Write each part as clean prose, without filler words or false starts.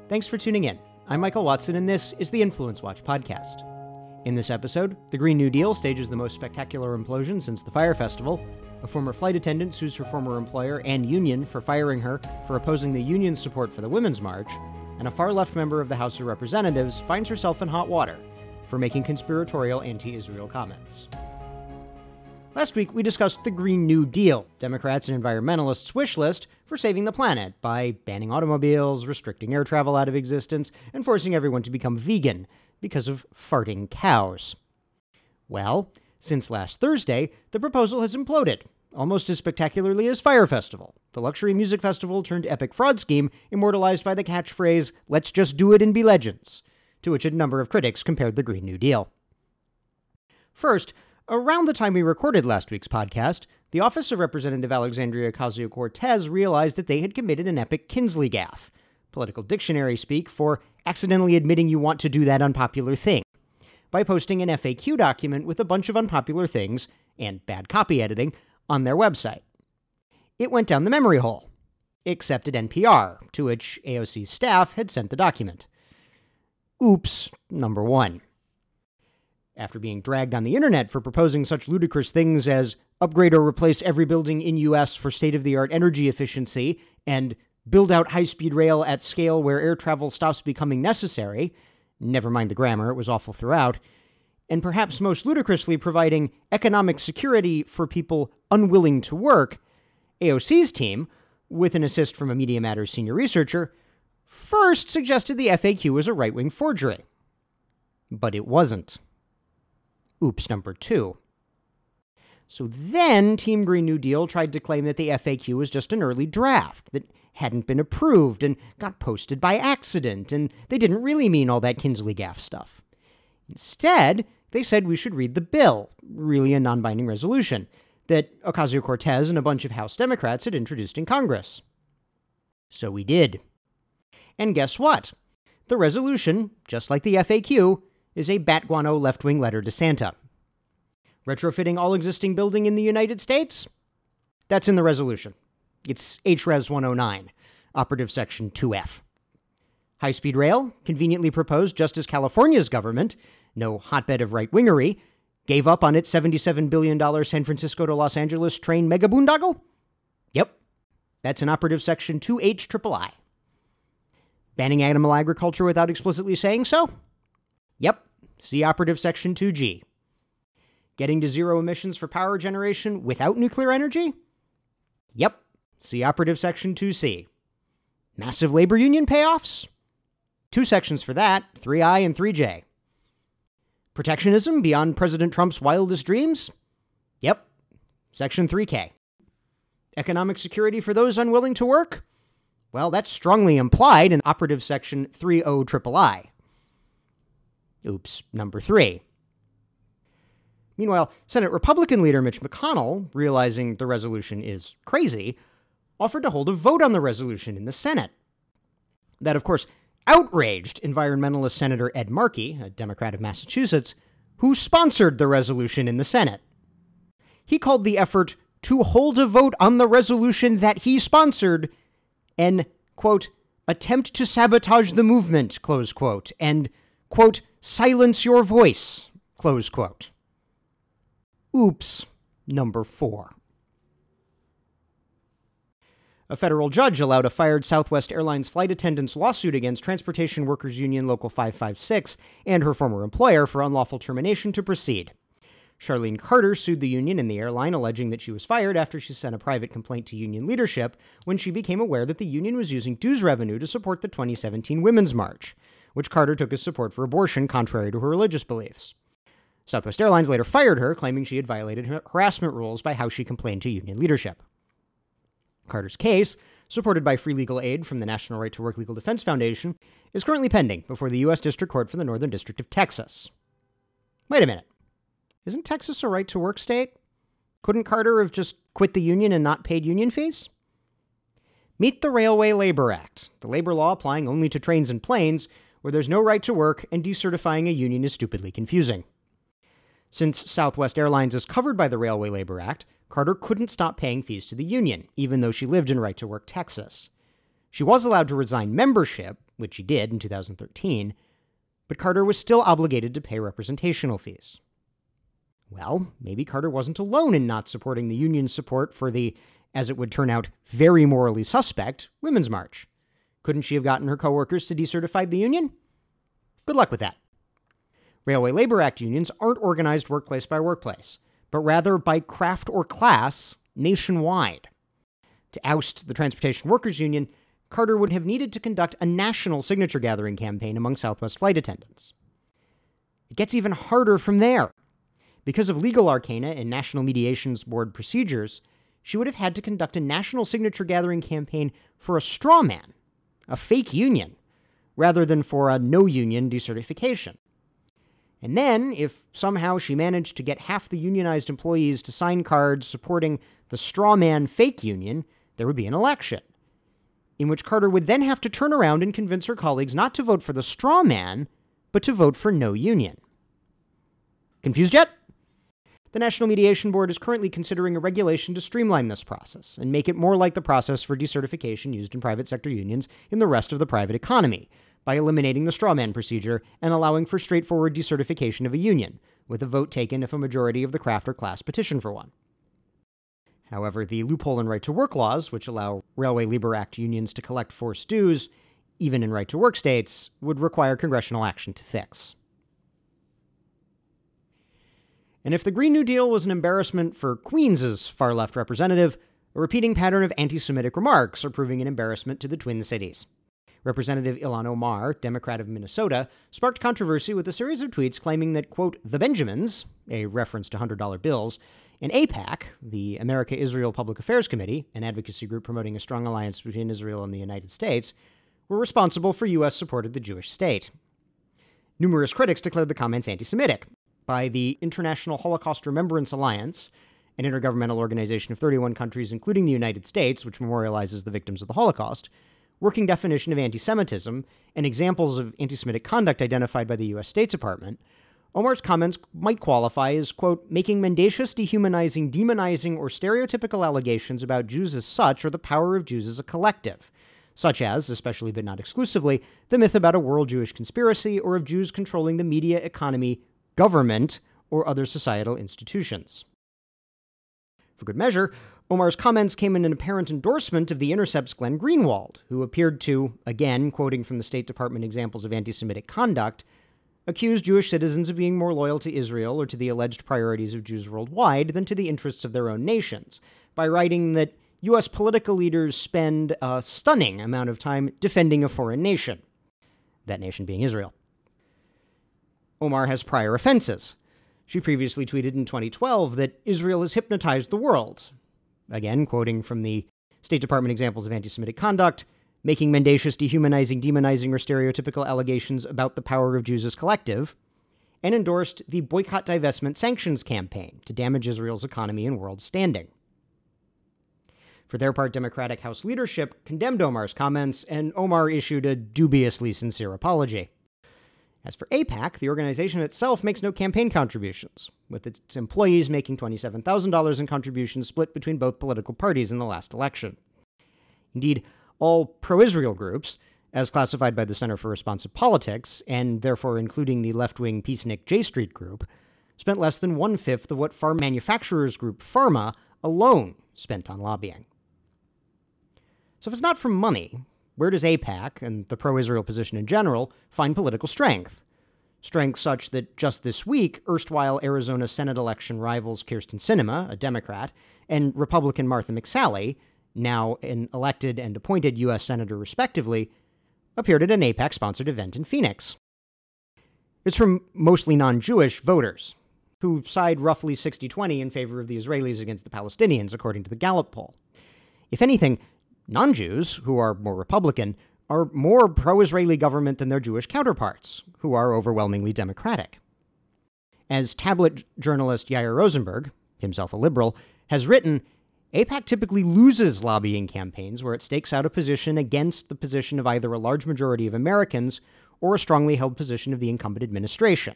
Thanks for tuning in. I'm Michael Watson, and this is the InfluenceWatch podcast. In this episode, the Green New Deal stages the most spectacular implosion since the Fyre Festival. A former flight attendant sues her former employer and union for firing her for opposing the union's support for the Women's March, and a far-left member of the House of Representatives finds herself in hot water for making conspiratorial anti-Israel comments. Last week, we discussed the Green New Deal, Democrats and environmentalists' wish list for saving the planet by banning automobiles, restricting air travel out of existence, and forcing everyone to become vegan because of farting cows. Well, since last Thursday, the proposal has imploded, almost as spectacularly as Fyre Festival, the luxury music festival turned epic fraud scheme immortalized by the catchphrase, "Let's just do it and be legends," to which a number of critics compared the Green New Deal. First, around the time we recorded last week's podcast, the office of Representative Alexandria Ocasio-Cortez realized that they had committed an epic Kinsley gaffe, political dictionary speak for accidentally admitting you want to do that unpopular thing, by posting an FAQ document with a bunch of unpopular things, and bad copy editing, on their website. It went down the memory hole, except at NPR, to which AOC's staff had sent the document. Oops, number one. After being dragged on the internet for proposing such ludicrous things as upgrade or replace every building in U.S. for state-of-the-art energy efficiency and build out high-speed rail at scale where air travel stops becoming necessary, never mind the grammar, it was awful throughout, and perhaps most ludicrously providing economic security for people unwilling to work, AOC's team, with an assist from a Media Matters senior researcher, first suggested the FAQ was a right-wing forgery. But it wasn't. Oops, number two. So then Team Green New Deal tried to claim that the FAQ was just an early draft that hadn't been approved and got posted by accident, and they didn't really mean all that Kinsley gaffe stuff. Instead, they said we should read the bill, really a non-binding resolution, that Ocasio-Cortez and a bunch of House Democrats had introduced in Congress. So we did. And guess what? The resolution, just like the FAQ, is a bat guano left-wing letter to Santa. Retrofitting all existing building in the United States? That's in the resolution. It's HRES 109, Operative Section 2F. High-speed rail, conveniently proposed just as California's government, no hotbed of right-wingery, gave up on its $77 billion San Francisco to Los Angeles train mega boondoggle? Yep, that's an Operative Section 2H III. Banning animal agriculture without explicitly saying so? Yep, see Operative Section 2G. Getting to zero emissions for power generation without nuclear energy? Yep, see Operative Section 2C. Massive labor union payoffs? Two sections for that, 3I and 3J. Protectionism beyond President Trump's wildest dreams? Yep, Section 3K. Economic security for those unwilling to work? Well, that's strongly implied in Operative Section 30III. Oops, number three. Meanwhile, Senate Republican leader Mitch McConnell, realizing the resolution is crazy, offered to hold a vote on the resolution in the Senate. That, of course, outraged environmentalist Senator Ed Markey, a Democrat of Massachusetts, who sponsored the resolution in the Senate. He called the effort to hold a vote on the resolution that he sponsored an, quote, attempt to sabotage the movement, close quote, and, quote, silence your voice, close quote. Oops, number four. A federal judge allowed a fired Southwest Airlines flight attendant's lawsuit against Transportation Workers Union Local 556 and her former employer for unlawful termination to proceed. Charlene Carter sued the union and the airline, alleging that she was fired after she sent a private complaint to union leadership when she became aware that the union was using dues revenue to support the 2017 Women's March, which Carter took as support for abortion contrary to her religious beliefs. Southwest Airlines later fired her, claiming she had violated harassment rules by how she complained to union leadership. Carter's case, supported by free legal aid from the National Right to Work Legal Defense Foundation, is currently pending before the U.S. District Court for the Northern District of Texas. Wait a minute. Isn't Texas a right-to-work state? Couldn't Carter have just quit the union and not paid union fees? Meet the Railway Labor Act, the labor law applying only to trains and planes, where there's no right to work and decertifying a union is stupidly confusing. Since Southwest Airlines is covered by the Railway Labor Act, Carter couldn't stop paying fees to the union, even though she lived in right-to-work Texas. She was allowed to resign membership, which she did in 2013, but Carter was still obligated to pay representational fees. Well, maybe Carter wasn't alone in not supporting the union's support for the, as it would turn out, very morally suspect Women's March. Couldn't she have gotten her coworkers to decertify the union? Good luck with that. Railway Labor Act unions aren't organized workplace by workplace, but rather by craft or class nationwide. To oust the Transportation Workers Union, Carter would have needed to conduct a national signature gathering campaign among Southwest flight attendants. It gets even harder from there. Because of legal arcana and National Mediations Board procedures, she would have had to conduct a national signature gathering campaign for a straw man, a fake union, rather than for a no-union decertification. And then, if somehow she managed to get half the unionized employees to sign cards supporting the straw man fake union, there would be an election, in which Carter would then have to turn around and convince her colleagues not to vote for the straw man, but to vote for no union. Confused yet? The National Mediation Board is currently considering a regulation to streamline this process and make it more like the process for decertification used in private sector unions in the rest of the private economy, by eliminating the straw man procedure and allowing for straightforward decertification of a union, with a vote taken if a majority of the craft or class petition for one. However, the loophole in right-to-work laws, which allow Railway Labor Act unions to collect forced dues, even in right-to-work states, would require congressional action to fix. And if the Green New Deal was an embarrassment for Queens' far-left representative, a repeating pattern of anti-Semitic remarks are proving an embarrassment to the Twin Cities. Representative Ilhan Omar, Democrat of Minnesota, sparked controversy with a series of tweets claiming that, quote, the Benjamins, a reference to $100 bills, and AIPAC, the America-Israel Public Affairs Committee, an advocacy group promoting a strong alliance between Israel and the United States, were responsible for U.S. support of the Jewish state. Numerous critics declared the comments anti-Semitic. By the International Holocaust Remembrance Alliance, an intergovernmental organization of 31 countries, including the United States, which memorializes the victims of the Holocaust, working definition of anti-Semitism, and examples of anti-Semitic conduct identified by the U.S. State Department, Omar's comments might qualify as, quote, making mendacious, dehumanizing, demonizing, or stereotypical allegations about Jews as such, or the power of Jews as a collective, such as, especially but not exclusively, the myth about a world Jewish conspiracy, or of Jews controlling the media, economy, government, or other societal institutions. For good measure, Omar's comments came in an apparent endorsement of The Intercept's Glenn Greenwald, who appeared to, again quoting from the State Department examples of anti-Semitic conduct, accuse Jewish citizens of being more loyal to Israel or to the alleged priorities of Jews worldwide than to the interests of their own nations, by writing that U.S. political leaders spend a stunning amount of time defending a foreign nation, that nation being Israel. Omar has prior offenses. She previously tweeted in 2012 that Israel has hypnotized the world, again quoting from the State Department examples of anti-Semitic conduct, making mendacious, dehumanizing, demonizing, or stereotypical allegations about the power of Jews as collective, and endorsed the boycott, divestment, sanctions campaign to damage Israel's economy and world standing. For their part, Democratic House leadership condemned Omar's comments, and Omar issued a dubiously sincere apology. As for AIPAC, the organization itself makes no campaign contributions, with its employees making $27,000 in contributions split between both political parties in the last election. Indeed, all pro-Israel groups, as classified by the Center for Responsive Politics, and therefore including the left-wing Peacenik J Street group, spent less than one-fifth of what farm manufacturers group Pharma alone spent on lobbying. So if it's not for money, where does AIPAC, and the pro-Israel position in general, find political strength? Strength such that just this week, erstwhile Arizona Senate election rivals Kyrsten Sinema, a Democrat, and Republican Martha McSally, now an elected and appointed U.S. Senator respectively, appeared at an AIPAC-sponsored event in Phoenix. It's from mostly non-Jewish voters, who side roughly 60-20 in favor of the Israelis against the Palestinians, according to the Gallup poll. If anything, non-Jews, who are more Republican, are more pro-Israeli government than their Jewish counterparts, who are overwhelmingly Democratic. As tablet journalist Yair Rosenberg, himself a liberal, has written, AIPAC typically loses lobbying campaigns where it stakes out a position against the position of either a large majority of Americans or a strongly held position of the incumbent administration,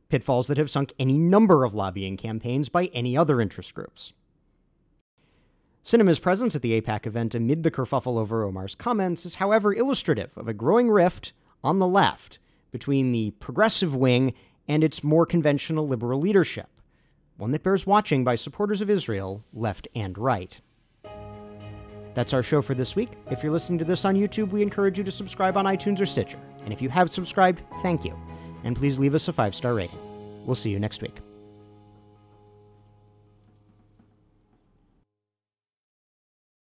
pitfalls that have sunk any number of lobbying campaigns by any other interest groups. Sinema's presence at the AIPAC event amid the kerfuffle over Omar's comments is, however, illustrative of a growing rift on the left between the progressive wing and its more conventional liberal leadership, one that bears watching by supporters of Israel, left and right. That's our show for this week. If you're listening to this on YouTube, we encourage you to subscribe on iTunes or Stitcher. And if you have subscribed, thank you. And please leave us a 5-star rating. We'll see you next week.